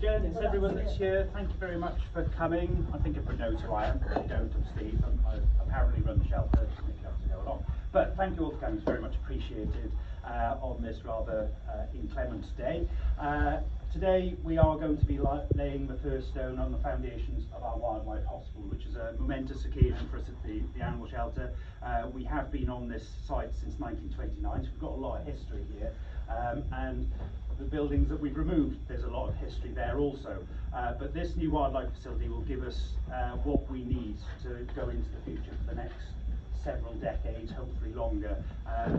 gents, everyone that's here, thank you very much for coming. I think everyone knows who I am, but they don't. I'm Steve. I apparently run the shelter to make shelters go along. But thank you all for coming, it's very much appreciated on this rather inclement day. Today we are going to be laying the first stone on the foundations of our Wildlife Hospital, which is a momentous occasion for us at the Animal Shelter. We have been on this site since 1929, so we've got a lot of history here. And the buildings that we've removed, there's a lot of history there also. But this new wildlife facility will give us what we need to go into the future for the next several decades, hopefully longer,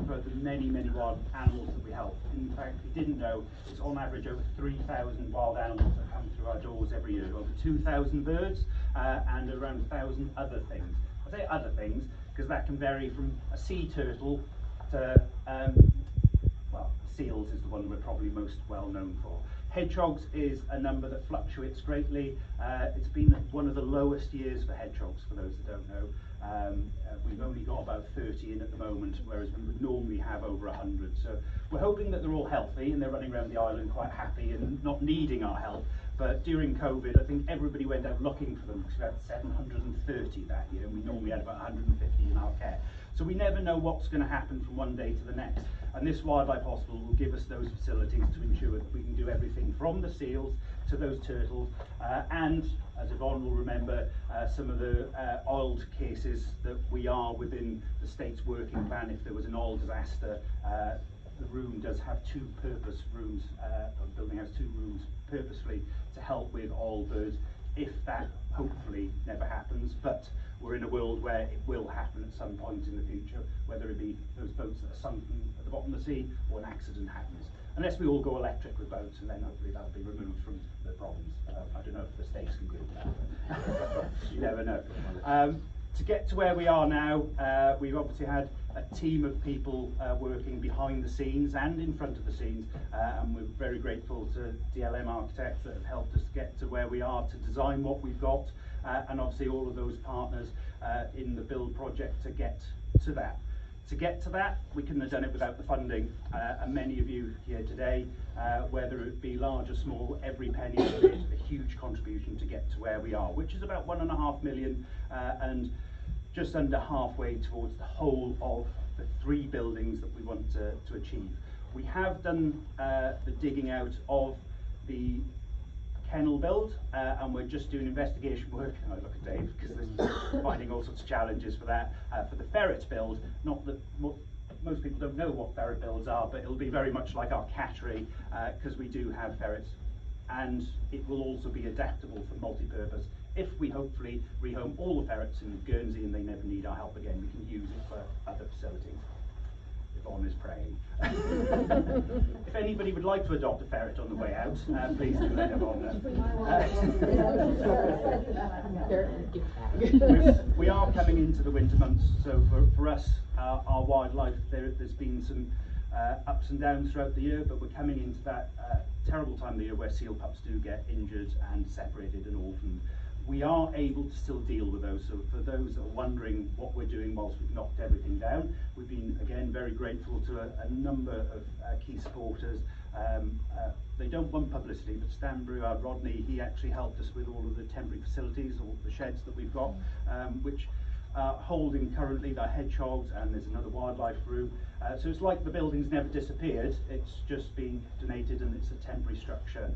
for the many wild animals that we help. In fact, if you didn't know, it's on average over 3,000 wild animals that come through our doors every year, over 2,000 birds and around 1,000 other things. I say other things because that can vary from a sea turtle to well, seals is the one we're probably most well known for. Hedgehogs is a number that fluctuates greatly. It's been one of the lowest years for hedgehogs, for those that don't know. We've only got about 30 in at the moment, whereas we would normally have over 100. So we're hoping that they're all healthy and they're running around the island quite happy and not needing our help. But during COVID, I think everybody went out looking for them because we had 730 that year, and we normally had about 150 in our care. So we never know what's going to happen from one day to the next. And this Wildlife Hospital will give us those facilities to ensure that we can do everything from the seals to those turtles, and, as Yvonne will remember, some of the oiled cases that we are within the state's working plan. If there was an oil disaster, the room does have two purpose rooms, the building has two rooms purposefully to help with oil birds, if that hopefully never happens. But we're in a world where it will happen at some point in the future, whether it be those boats that are sunken at the bottom of the sea or an accident happens. Unless we all go electric with boats, and then hopefully that'll be removed from the problems. I don't know if the states can do that. You never know. To get to where we are now, we've obviously had a team of people working behind the scenes and in front of the scenes, and we're very grateful to DLM Architects that have helped us get to where we are to design what we've got, and obviously all of those partners in the build project to get to that. To get to that, we couldn't have done it without the funding, and many of you here today, whether it be large or small, every penny has made a huge contribution to get to where we are, which is about 1.5 million, and just under halfway towards the whole of the 3 buildings that we want to achieve. We have done the digging out of the kennel build, and we're just doing investigation work. And I look at Dave because there's finding all sorts of challenges for that. For the ferret build, not that most people don't know what ferret builds are, but it'll be very much like our cattery, because we do have ferrets, and it will also be adaptable for multi-purpose. If we hopefully rehome all the ferrets in Guernsey and they never need our help again, we can use it for other facilities. Yvonne is praying. If anybody would like to adopt a ferret on the way out, please do let Yvonne know. We are coming into the winter months, so for us, our wildlife, there's been some ups and downs throughout the year, but we're coming into that terrible time of the year where seal pups do get injured and separated and orphaned. We are able to still deal with those, so for those that are wondering what we're doing whilst we've knocked everything down, we've been again very grateful to a number of key supporters. They don't want publicity, but Stan Brewer, Rodney, he actually helped us with all of the temporary facilities, all the sheds that we've got, which are holding currently the hedgehogs, and there's another wildlife room. So it's like the building's never disappeared, it's just been donated and it's a temporary structure.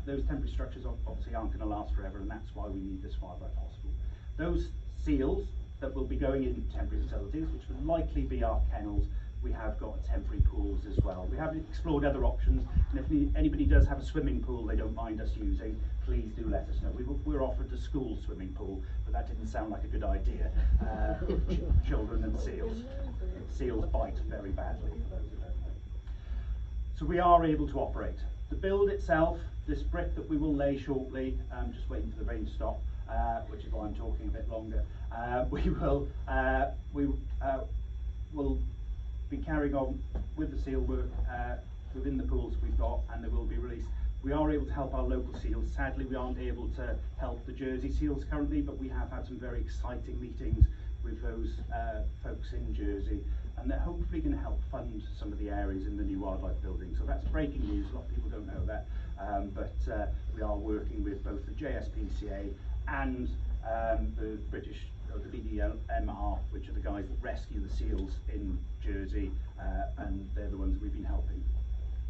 Those temporary structures obviously aren't going to last forever, and that's why we need this wildlife hospital. Those seals that will be going in temporary facilities, which would likely be our kennels, we have got temporary pools as well. We haven't explored other options, and if anybody does have a swimming pool they don't mind us using, please do let us know. We're offered a school swimming pool, but that didn't sound like a good idea. Children and seals. Seals bite very badly, for those who don't know. So we are able to operate. The build itself, this brick that we will lay shortly, just waiting for the rain to stop, which is why I'm talking a bit longer, we will be carrying on with the seal work within the pools we've got, and they will be released. We are able to help our local seals. Sadly, we aren't able to help the Jersey seals currently, but we have had some very exciting meetings with those folks in Jersey, and they're hopefully going to help fund some of the areas in the new wildlife building. So that's breaking news, a lot of people don't know that. but we are working with both the GSPCA and the British, or the BDMR, which are the guys that rescue the seals in Jersey, and they're the ones that we've been helping.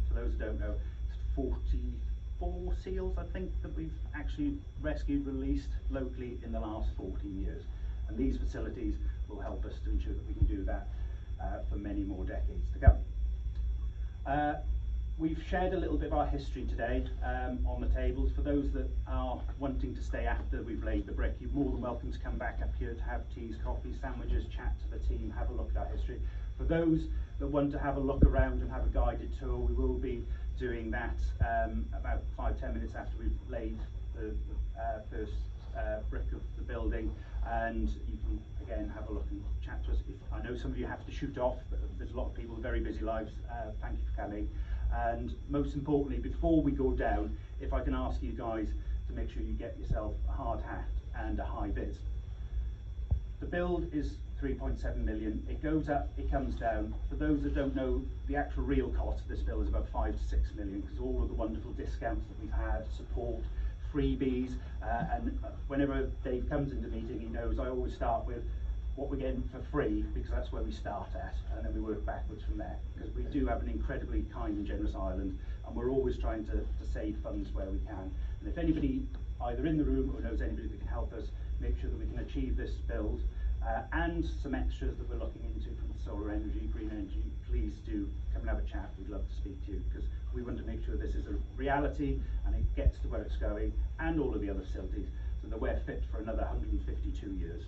For those who don't know, it's 44 seals, I think, that we've actually rescued, released locally in the last 14 years. And these facilities will help us to ensure that we can do that for many more decades to come. We've shared a little bit of our history today on the tables. For those that are wanting to stay after we've laid the brick, you're more than welcome to come back up here to have teas, coffees, sandwiches, chat to the team, have a look at our history. For those that want to have a look around and have a guided tour, we will be doing that about 5-10 minutes after we've laid the first brick of the building, and you can again have a look and chat to us. I know some of you have to shoot off, but there's a lot of people with very busy lives. Thank you for coming. And most importantly, before we go down, if I can ask you guys to make sure you get yourself a hard hat and a high vis. The build is 3.7 million. It goes up, it comes down. For those that don't know, the actual real cost of this build is about 5 to 6 million, because all of the wonderful discounts that we've had, support, freebies, and whenever Dave comes into meeting, he knows I always start with what we're getting for free, because that's where we start at, and then we work backwards from there, because we do have an incredibly kind and generous island, and we're always trying to save funds where we can. And if anybody either in the room or knows anybody that can help us make sure that we can achieve this build, and some extras that we're looking into from solar energy, green energy, please do come and have a chat. We'd love to speak to you, because we want to make sure this is a reality and it gets to where it's going, and all of the other facilities, so that we're fit for another 152 years.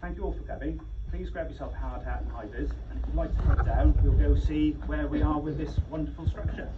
Thank you all for coming. Please grab yourself a hard hat and high vis, and if you'd like to come down, we'll go see where we are with this wonderful structure.